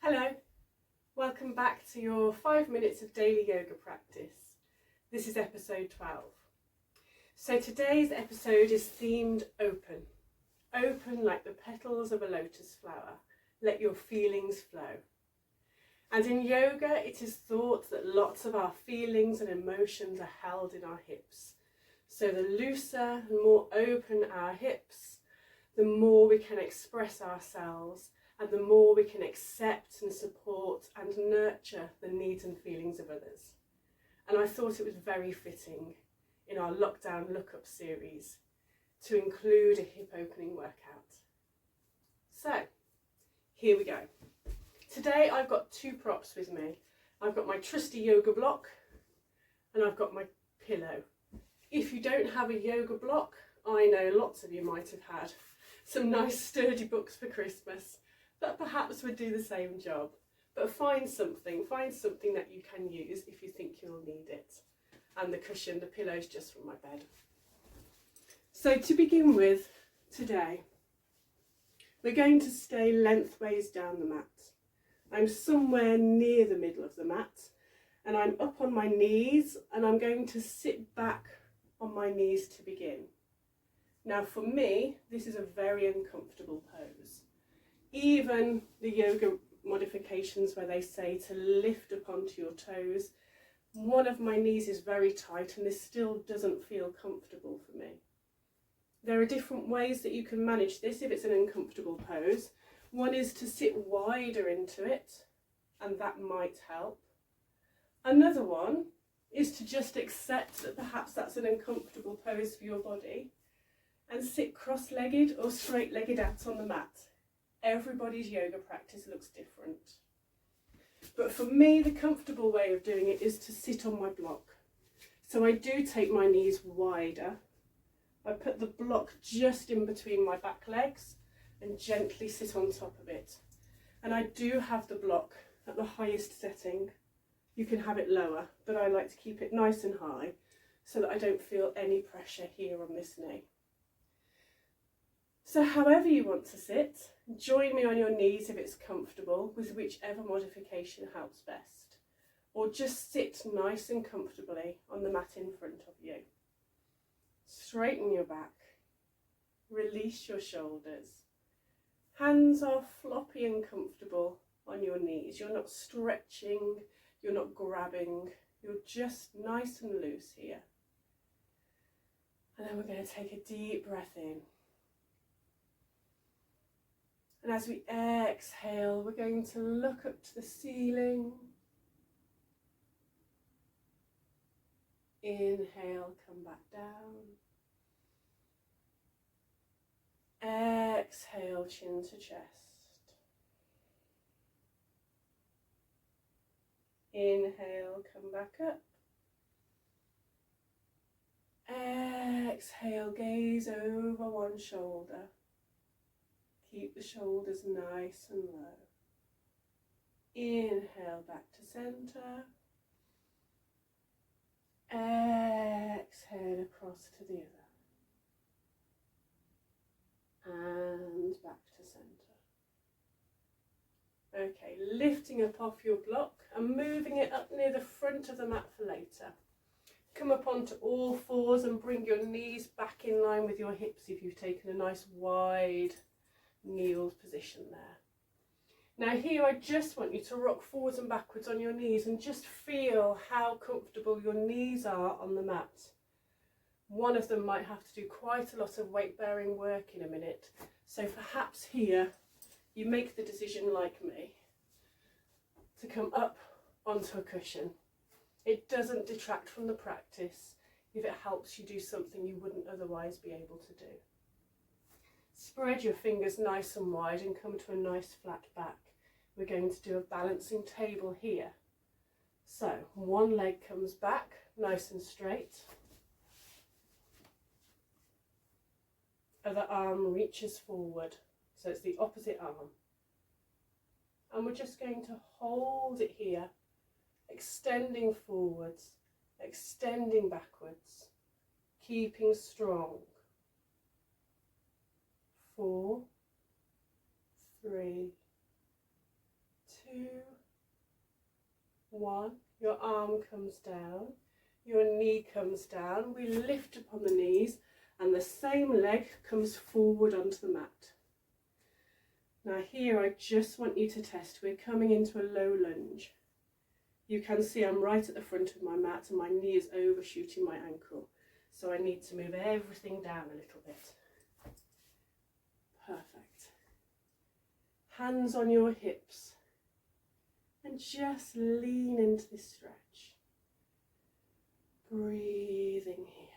Hello, welcome back to your 5 minutes of daily yoga practice. This is episode 12. So today's episode is themed open. Open like the petals of a lotus flower. Let your feelings flow. And in yoga, it is thought that lots of our feelings and emotions are held in our hips. So the looser and more open our hips, the more we can express ourselves and the more we can accept and support and nurture the needs and feelings of others. And I thought it was very fitting in our Lockdown Lookup series to include a hip opening workout. So, here we go. Today I've got two props with me. I've got my trusty yoga block and I've got my pillow. If you don't have a yoga block, I know lots of you might have had some nice sturdy books for Christmas that perhaps would do the same job. But find something that you can use if you think you'll need it. And the cushion, the pillow's just from my bed. So to begin with, today, we're going to stay lengthways down the mat. I'm somewhere near the middle of the mat and I'm up on my knees and I'm going to sit back on my knees to begin. Now for me, this is a very uncomfortable pose. Even the yoga modifications where they say to lift up onto your toes, one of my knees is very tight and this still doesn't feel comfortable for me. There are different ways that you can manage this if it's an uncomfortable pose. One is to sit wider into it, and that might help. Another one is to just accept that perhaps that's an uncomfortable pose for your body and sit cross-legged or straight-legged out on the mat. Everybody's yoga practice looks different. But for me, the comfortable way of doing it is to sit on my block. So I do take my knees wider. I put the block just in between my back legs and gently sit on top of it. And I do have the block at the highest setting. You can have it lower, but I like to keep it nice and high so that I don't feel any pressure here on this knee. So however you want to sit, join me on your knees if it's comfortable with whichever modification helps best. Or just sit nice and comfortably on the mat in front of you. Straighten your back. Release your shoulders. Hands are floppy and comfortable on your knees. You're not stretching, you're not grabbing, you're just nice and loose here. And then we're going to take a deep breath in. And as we exhale, we're going to look up to the ceiling. Inhale, come back down. Exhale, chin to chest. Inhale, come back up. Exhale, gaze over one shoulder. Keep the shoulders nice and low. Inhale, back to centre. Exhale across to the other. And back to centre. Okay, lifting up off your block and moving it up near the front of the mat for later. Come up onto all fours and bring your knees back in line with your hips if you've taken a nice wide kneeled position there. Now here I just want you to rock forwards and backwards on your knees and just feel how comfortable your knees are on the mat. One of them might have to do quite a lot of weight bearing work in a minute, so perhaps here you make the decision like me to come up onto a cushion. It doesn't detract from the practice if it helps you do something you wouldn't otherwise be able to do. Spread your fingers nice and wide and come to a nice flat back. We're going to do a balancing table here. So one leg comes back nice and straight. Other arm reaches forward, so it's the opposite arm. And we're just going to hold it here, extending forwards, extending backwards, keeping strong. 4, 3, 2, 2, 1. Your arm comes down, your knee comes down. We lift upon the knees and the same leg comes forward onto the mat. Now here I just want you to test. We're coming into a low lunge. You can see I'm right at the front of my mat and my knee is overshooting my ankle. So I need to move everything down a little bit. Perfect. Hands on your hips and just lean into this stretch. Breathing here.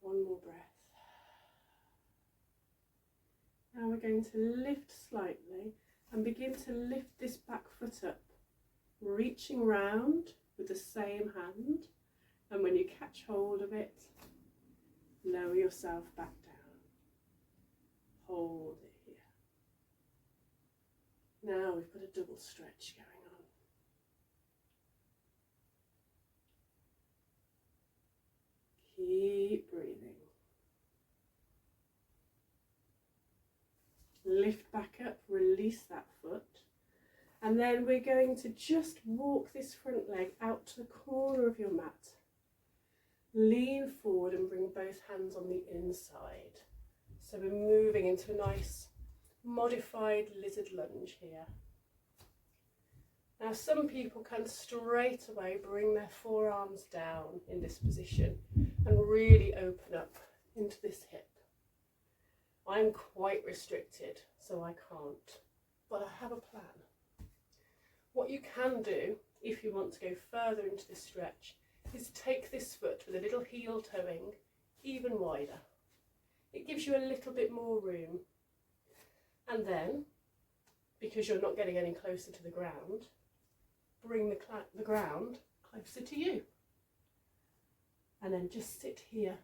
One more breath. Now we're going to lift slightly and begin to lift this back foot up, reaching round with the same hand, and when you catch hold of it, lower yourself back down. Hold it here. Now we've got a double stretch going on. Keep breathing. Lift back up, release that foot. And then we're going to just walk this front leg out to the corner of your mat. Lean forward and bring both hands on the inside. So we're moving into a nice modified lizard lunge here. Now some people can straight away bring their forearms down in this position and really open up into this hip. I'm quite restricted, so I can't, but I have a plan. What you can do, if you want to go further into this stretch, is take this foot with a little heel toeing even wider. It gives you a little bit more room. And then, because you're not getting any closer to the ground, bring the ground closer to you. And then just sit here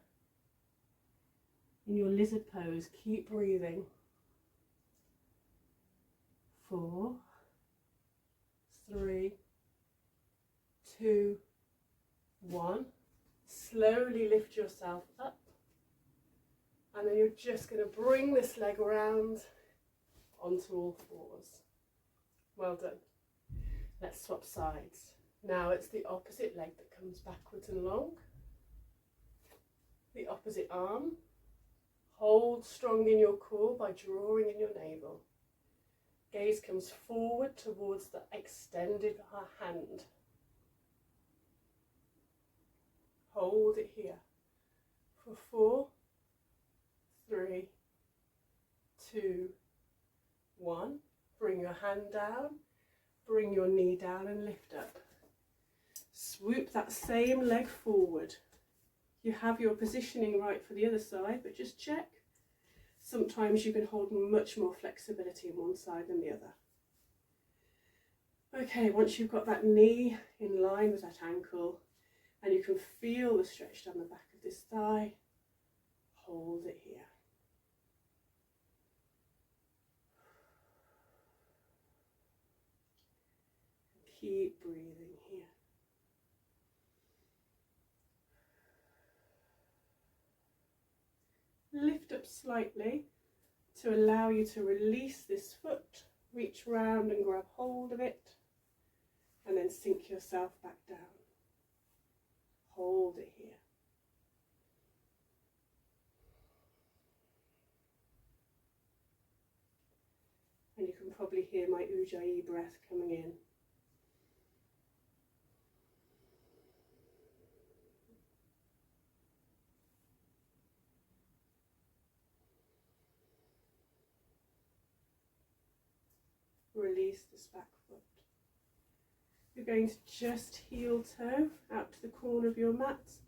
in your lizard pose. Keep breathing. 4, 3, 2, 1. Slowly lift yourself up, and then you're just going to bring this leg around onto all fours. Well done. Let's swap sides. Now it's the opposite leg that comes backwards and long. The opposite arm. Hold strong in your core by drawing in your navel. Gaze comes forward towards the extended hand. Hold it here for 4, 3, 2, 1. Bring your hand down, bring your knee down and lift up. Swoop that same leg forward. You have your positioning right for the other side, but just check. Sometimes you can hold much more flexibility on one side than the other. Okay, once you've got that knee in line with that ankle, and you can feel the stretch down the back of this thigh, hold it here. Keep breathing here. Lift up slightly to allow you to release this foot, reach round and grab hold of it, and then sink yourself back down. Hold it here. And you can probably hear my Ujjayi breath coming in. Release this back foot. You're going to just heel toe out to the corner of your mat.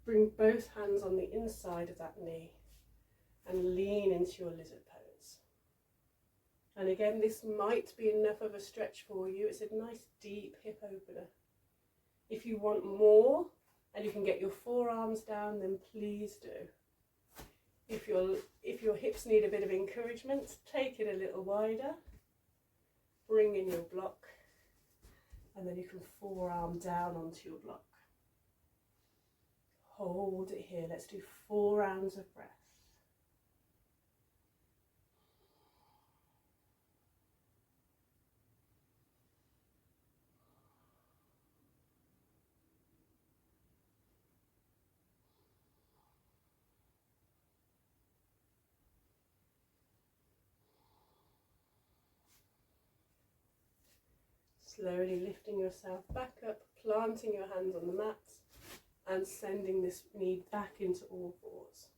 Bring both hands on the inside of that knee and lean into your lizard pose. And again, this might be enough of a stretch for you. It's a nice deep hip opener. If you want more and you can get your forearms down, then please do. If your hips need a bit of encouragement, take it a little wider. Bring in your block, and then you can forearm down onto your block. hold it here. Let's do 4 rounds of breath. Slowly lifting yourself back up, planting your hands on the mat and sending this knee back into all fours.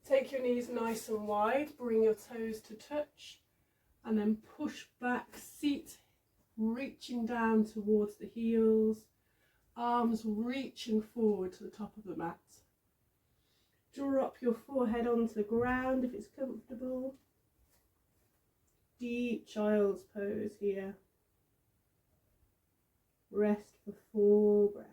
Take your knees nice and wide, bring your toes to touch and then push back, seat reaching down towards the heels, arms reaching forward to the top of the mat. Drop your forehead onto the ground if it's comfortable. Deep child's pose here. Rest for 4 breaths.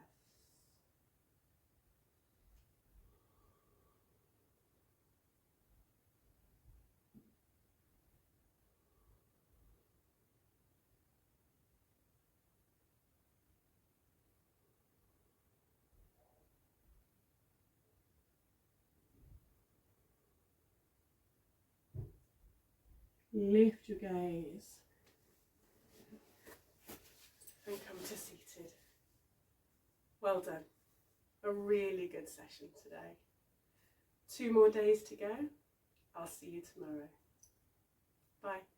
Lift your gaze and come to seated. Well done. A really good session today. 2 more days to go. I'll see you tomorrow. Bye.